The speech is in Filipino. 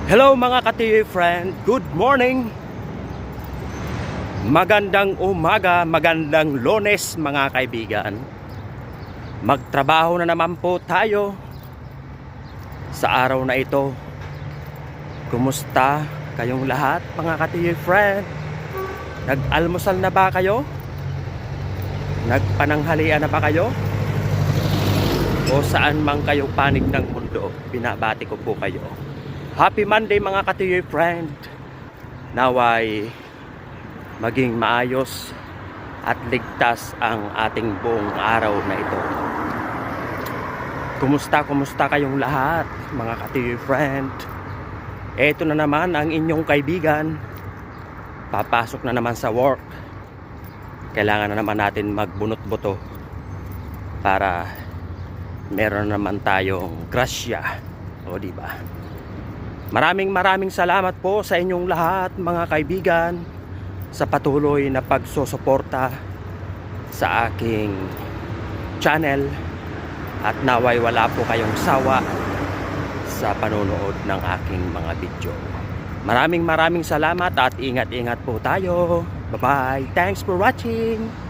Hello mga ka-TV friend, good morning. Magandang umaga, magandang Lunes mga kaibigan. Magtrabaho na naman po tayo sa araw na ito. Kumusta kayong lahat mga ka-TV friend? Nag-almusal na ba kayo? Nagpananghalian na ba kayo? O saan man kayo panig ng mundo, binabati ko po kayo. Happy Monday mga ka-TV friend. Naway maging maayos at ligtas ang ating buong araw na ito. Kumusta kayong lahat mga ka-TV friend? Eto na naman ang inyong kaibigan. Papasok na naman sa work. Kailangan na naman natin magbunot-buto para meron naman tayong grasya. O diba? Maraming salamat po sa inyong lahat mga kaibigan sa patuloy na pagsusuporta sa aking channel at naway wala po kayong sawa sa panonood ng aking mga video. Maraming salamat at ingat po tayo. Bye bye. Thanks for watching.